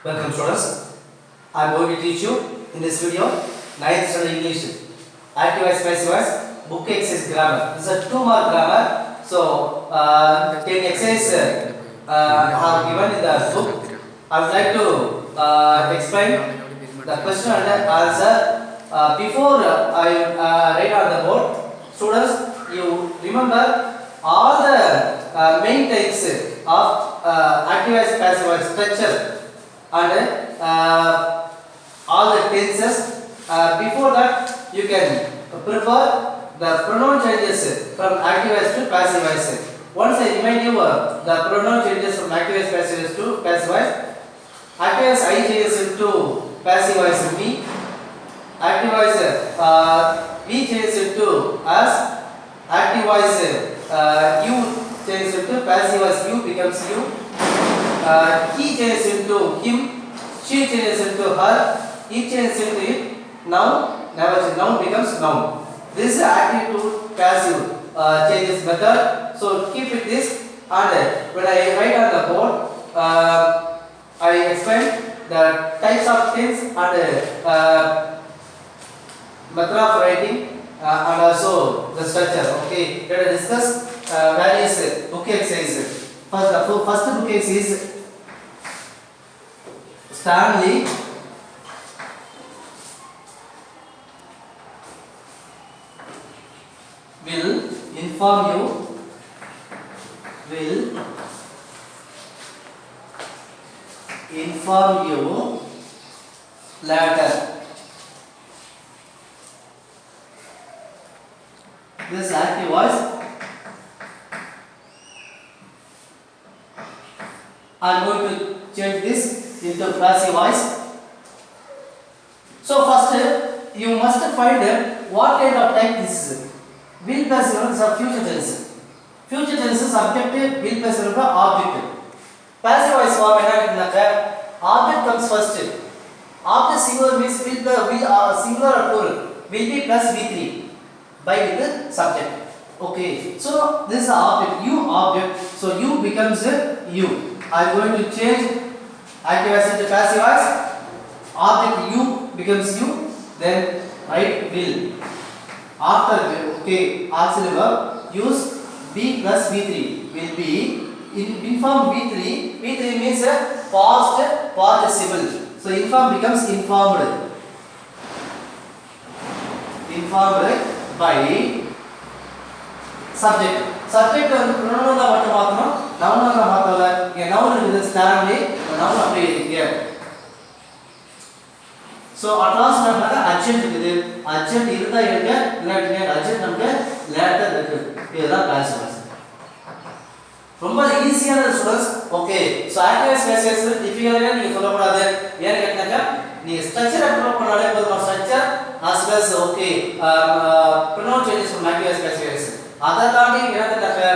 Welcome students. I am going to teach you in this video 9th standard English active voice passive voice book exercise grammar. This is a 2-mark grammar. So 10 exercises are given in the book. I would like to explain the question and answer. Before I write on the board, students, you remember all the main types of active voice passive voice structure and all the tenses. Before that, you can prepare the pronoun changes from active voice to passive voice. Once I remind you the pronoun changes from active voice passive voice to passive voice. Active voice I changes into passive voice me. Active voice we changes into us. Active voice you changes into passive voice you becomes you. He changes into him, she changes into her, he changes into it. Now, never change. Noun becomes noun. This is active to passive changes method. So keep it this, and when I write on the board, I explain the types of things and method of writing and also the structure. Okay, let us discuss various book exercises. First book exercise is Stanley will inform you later. This active voice. I am going to change this into passive voice. So first you must find what kind of type this is. Will plus is a future tense. Future tense is subject, will plus is object. Passive voice form object comes first. Object singular means will singular or plural. Will be plus V3 by with the subject. Okay, so this is the object, you object, so you becomes you. I am going to change active voice into passive voice. Object you becomes you, then write will. After will, okay, auxiliary verb, use be plus V3. Will be inform V3. V3 means past participle. So inform becomes informed. Informed by subject. Subject வந்து pronoun தான் மட்டும் மாத்தணும். noun தான் மாத்தல. இங்க noun இருக்குது Stanley. noun அப்படியே இருக்கு. So at last நமக்கு adjective இருக்குது. adjective இருந்தா எடுங்க. இல்லாட்டி adjective நமக்கு later இருக்கு. இதுதான் passive voice. ரொம்ப ஈஸியான students. Okay, so active voice டிஃபிகல்ட்டா நீங்க சொல்ல கூடாது. ஏன் கேட்டா நீங்க ஸ்ட்ரக்சர் அப்ரோச் பண்ணாலே போதும். Structure as well as okay pronoun changes from active voice passive voice. அதெல்லாம் என்னதுல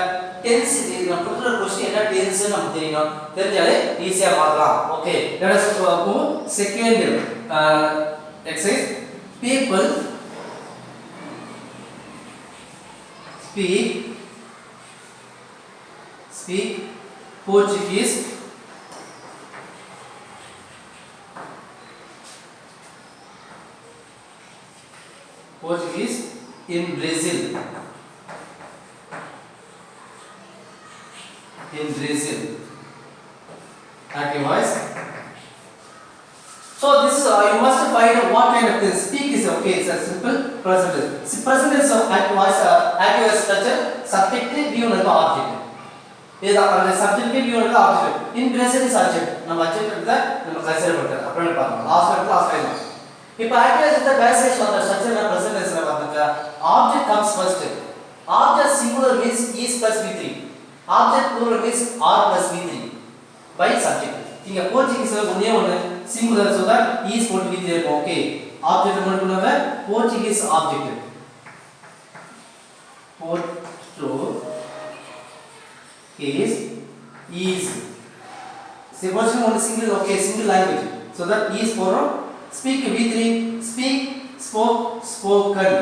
டென்ஸ் நம்ம கொடுத்த क्वेश्चन என்ன டென்ஸ் நமக்கு தெரியணும். தெரிஞ்சாலே ஈஸியா பார்க்கலாம். Okay, let us move second exercise. People speak Portuguese in Brazil. Active voice. So this is you must find what kind of thing. Speak is okay, it's a simple present tense. Present tense of active voice structure, subject view and object. The subject view and object. In Brazil is subject. நம்ம object எடுத்தா நம்ம consider பண்றோம். அப்புறம் பார்க்கலாம். Last time. இப்போ active voice passage வந்த structure நான் present tense பார்த்தா object comes first. Object singular means is plus V3. Object plural means are plus V3 by subject. இங்க போர்ச்சுகீஸ்ல ஒண்ணே singular so that is போட்டு V3 இருக்கும். ஓகே, ஆப்ஜெக்ட் மட்டும்னால Portuguese object. is suppose only single, okay, single language, so that is for speak V3, speak, spoken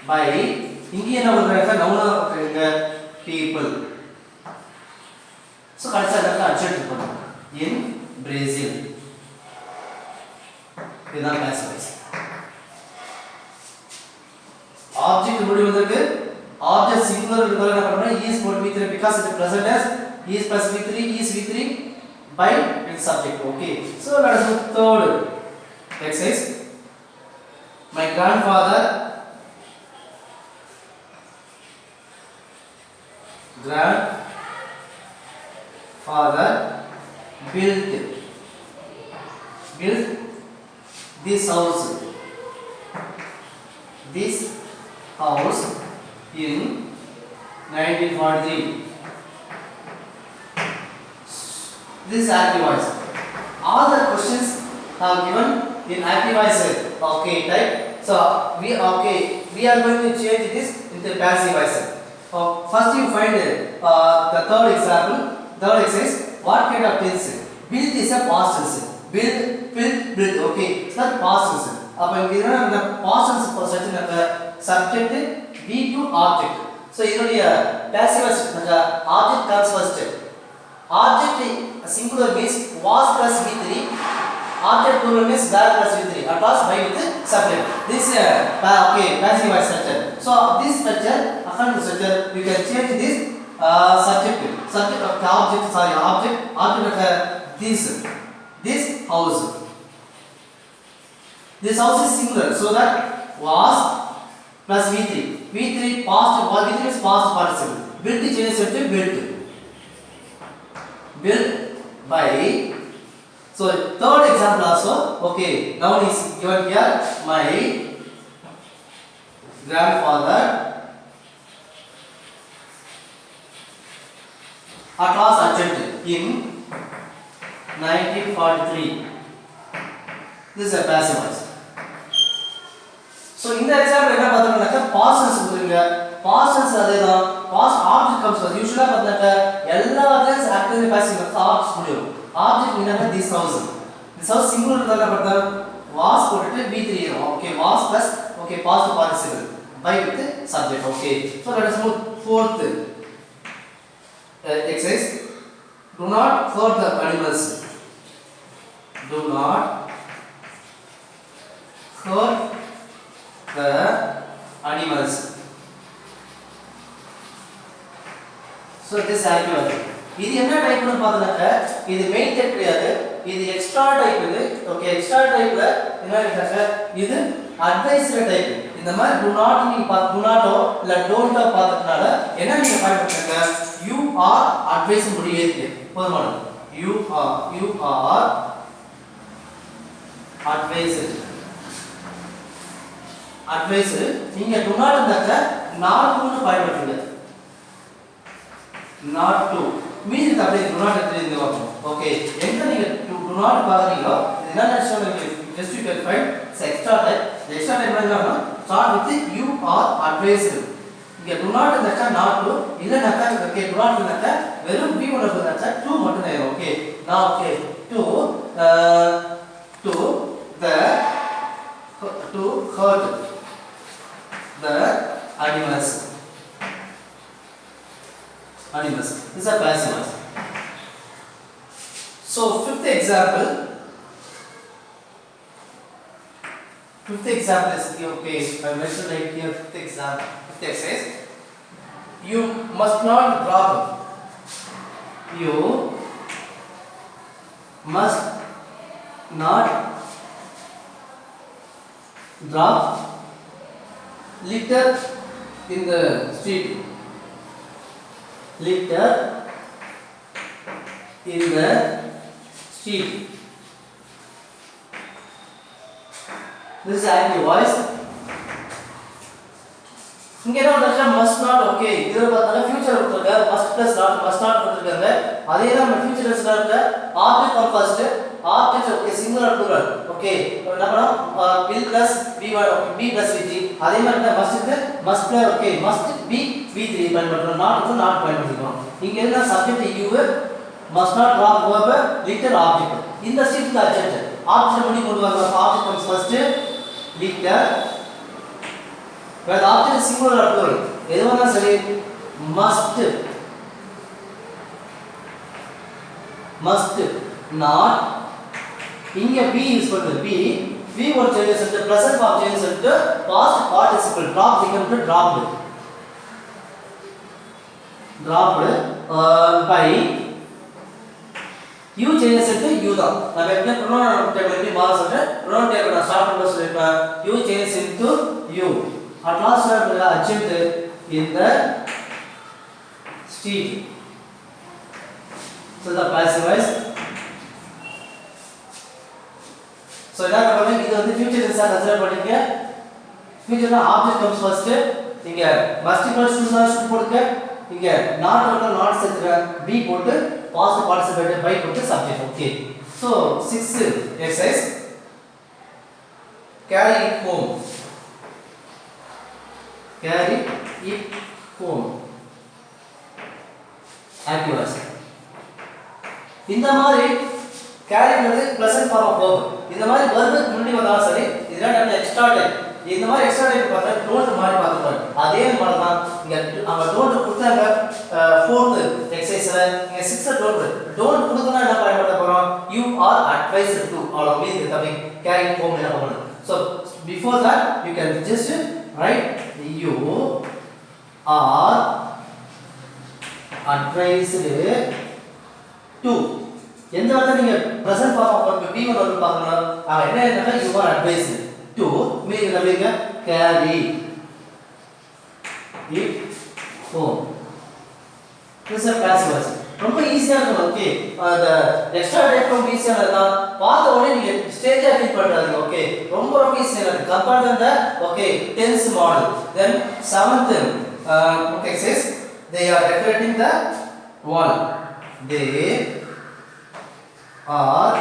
by இங்க என்ன பண்றாங்க நவுனா பண்றாங்க people. So கடைசியா அதெல்லாம் அட்ஜெக்டிவ் பண்ணுங்க. in Brazil. இதுதான் passive voice. Object முடிவு வந்திருக்கு. Object singular இருந்தாலும் என்ன பண்ணணும்? Is போட்டு V3 because it is present as is plus V3 is V3 by its subject. Okay. So let us do third exercise. My grandfather built this house in 1943. This is active voice. All the questions are given in active voice. Okay, type. So we are going to change this into passive voice. First you find the third example. Third exercise. What kind of tense? Build is a past tense. Build. Okay, it's not past tense. Appo inga the past tense for such a subject V to object. So idodia passive voice object comes first. Object singular means was plus V3. Object plural means that plus V3. At last by with subject. This passive voice structure. So this structure, according to structure, we can change this subject of the object of this house. This house is singular, so that was plus V3. V3 past, V3 is past participle. Built changes into built by. So third example also. Okay, now is given here. My grandfather at last attempted in 1943. This is a passive voice. So in the example என்ன பார்த்தோம்னாக்க past tense கொடுத்துருங்க. Past tense அதேதான். Past object comes first. Usually பார்த்தோம்னாக்க எல்லா tense active passive voice object முடியும். Object என்னன்னா this house. This house singular இருந்தா பார்த்தா was போட்டுட்டு V3 வரும். Okay, was plus okay past participle by with subject. Okay. So let us move fourth exercise. Do not hurt the animals. Do not hurt the animals. So this active. இது என்ன டைப்னு பார்த்தனாக்க இது main type கிடையாது. இது extra type இது. Okay, extra டைப்ல என்ன கேட்டாக்க இது அட்வைஸ்ல டைப். இந்த மாதிரி do not நீங்க do not இல்ல don't பார்த்தனால என்ன நீங்க பயன்படுத்துங்க you are advice முடியுது. போதுமானது. You are advice நீங்க do not இருந்தாக்க not to பயன்படுத்துங்க. Not to மீதி அப்படியே do not எடுத்து வரணும். ஓகே, எங்க நீங்க do not பாக்குறீங்களோ இது என்ன சொல்லுங்க just you can find extra type. The extra type என்னன்னா start with you are advised. இங்க do not இருந்தாக்க not to இல்லனாக்க ஓகே do not இருந்தாக்க வெறும் be ஒன்னு இருந்தாக்க to மட்டும் தான் வரும். Okay, now okay to hurt the animals. This is a passive voice. So fifth example is okay. I mentioned right here fifth exercise. You must not drop. You must not drop litter in the street. Litter in the street. This is active voice. இங்க என்ன பண்றாங்க must not. Okay, இதுல பார்த்தா future கொடுத்திருக்காங்க. must plus must not கொடுத்திருக்காங்க. அதே தான் நம்ம ஃபியூச்சர் டென்ஸ்ல இருக்க object come first. Object okay singular plural. Okay, என்ன பண்ணோம் will plus v1 be plus v3. அதே மாதிரி தான் must இருக்கு must plus okay must be v3 பயன்படுத்தணும். not வந்து not பயன்படுத்திக்கணும். இங்க என்ன subject you must not drop verb litter object. இந்த ஸ்டேட்ல ஆப்ஜெக்ட் முடி கொண்டு வாங்க. Object comes first litter. Where the object is singular or plural. எதுவானா சரி must not இங்க be யூஸ் பண்றது be what changes into present form changes into past participle drop become to dropped by you changes into you தான் நம்ம எப்பவுமே pronoun table எப்படி மாற சொல்றேன் pronoun table நான் ஸ்டார்ட் பண்ண சொல்லிருப்பேன் you changes into you at last we are achieved in the street so the passive voice so இத நம்ம இது வந்து future tense கன்சிடர் பண்ணிக்க future னா object comes first இங்க must equals to should போடுங்க இங்க not or not சேர்த்துற be போட்டு past participle by போட்டு subject okay so 6th exercise carry it home active இந்த மாதிரி கேரிங்கிறது ப்ளசன்ட் ஃபார்ம் ஆஃப் verb இந்த மாதிரி verb முன்னாடி வந்தாலும் சரி இதெல்லாம் நம்ம எக்ஸ்ட்ரா டைப் இந்த மாதிரி எக்ஸ்ட்ரா டைப் பார்த்தா டோன்ட் மாதிரி பார்த்துப்பாரு அதே மாதிரி தான் இங்க அவங்க டோன்ட் கொடுத்தாங்க 4th எக்சர்சைஸ்ல இங்க 6th டோன்ட் கொடுத்தா என்ன பயன்படுத்த போறோம் you are advised to all of these coming carry home என்ன பண்ணணும் so before that you can just write you are advised to எந்த வார்த்தை நீங்க present form of verb be வந்து பார்க்கணும் என்ன என்னன்னா you are advised to meaning என்னங்க carry it home this is a passive voice ரொம்ப ஈஸியா இருக்கும் ஓகே the extra type ரொம்ப ஈஸியா தான் பார்த்த உடனே நீங்க ஸ்டேஜா ஃபீல் பண்றாங்க ஓகே ரொம்ப ஈஸியா இருக்கு compare than the okay tense model then 7th okay says they are decorating the wall they are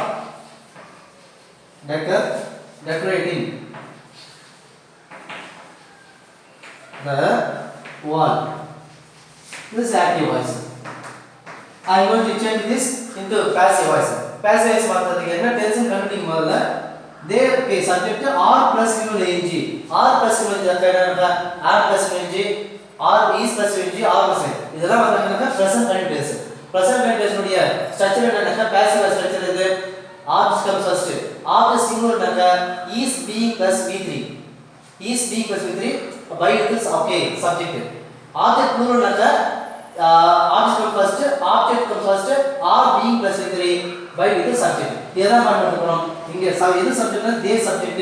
decorating the wall this is active voice I am going to change this into passive voice passive voice மாத்துறதுக்கு என்ன tense கண்டுபிடிக்கும் முதல்ல they okay subject are plus ing are plus ing என்னன்னா are plus ing are is plus ing are plus இதெல்லாம் வந்து present continuous present continuous உடைய structure என்னன்னா passive structure இது object comes first object singular என்னன்னா is being plus v3 is being plus v3 by this okay subject object plural என்னன்னா object comes first are being plus v3 by with the subject இதெல்லாம் பண்ணப் போறோம் இங்க இது subject they subject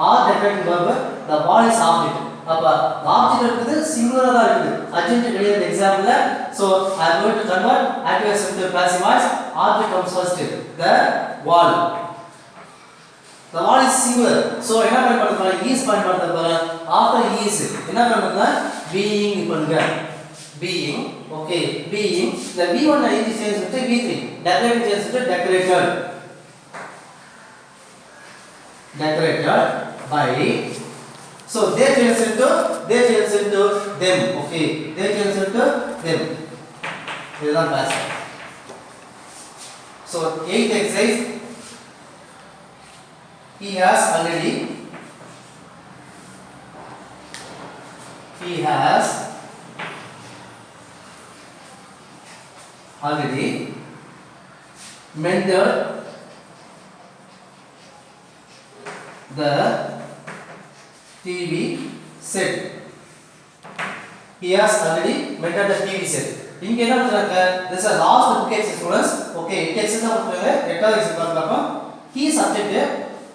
are decorating verb the wall is object அப்ப object இருக்குது சிங்குலரா தான் இருக்குது அர்ஜென்ட் கிடையாது எக்ஸாம்பிள்ல so I am going to convert active voice into passive voice object comes first the wall is singular so என்ன பண்ண போறோம் is பயன்படுத்த போறோம் after is என்ன பண்ணனும்னா being பண்ணுங்க being okay being the v1 is changed to v3 decorated changes to decorated by so they change into them okay they change into them this is passive so 8th exercise he has already mended the TV set he has already mended the TV set இங்க என்ன பண்றாங்க this is a last book exercise students okay exercise தான் பண்றாங்க 8th exercise பார்க்கலாம் he subject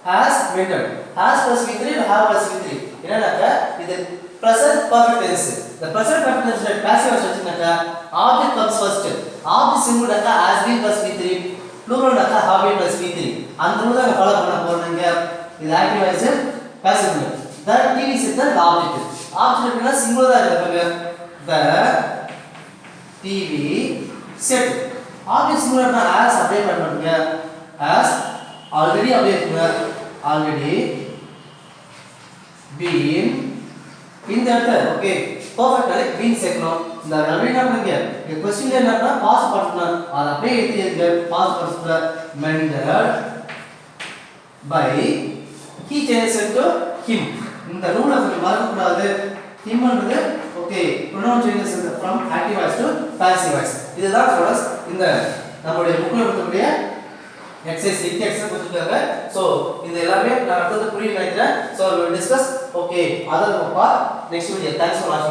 has mended has plus v3 have plus v3 என்னன்னா இது present perfect tense the present perfect tense is passive voice வச்சுனாக்கா object comes first object singular has been plus v3 plural have been plus v3 அந்த ரூல நாங்க follow பண்ண போறோம்ங்க இது active voice passive voice the TV set the object னா சிங்குலரா இருக்குங்க the TV set object singular னா as apply பண்ணுங்க as already apply பண்ணுங்க already been இந்த இடத்துல ஓகே பெர்ஃபெக்ட்டாக been சேர்க்கணும் இந்த ரவினா பண்ணுங்க இந்த क्वेश्चनல என்னன்னா பாஸ் பண்ணனும் அத அப்படியே எழுதிங்க பாஸ் பண்ற mended by he changes into him இந்த ரூலை கொஞ்சம் மறக்க கூடாது him ன்றது okay pronoun changes from active voice to passive voice இதுதான் ஸ்டூடண்ட்ஸ் இந்த நம்மளுடைய புக்ல இருக்கக்கூடிய எக்ஸசைஸ் வித் எக்ஸசைஸ் கொடுத்துருக்காங்க. ஸோ இது எல்லாமே நான் அடுத்தது புரியும் நினைக்கிறேன். So we will discuss okay other part next video. Thanks for watching.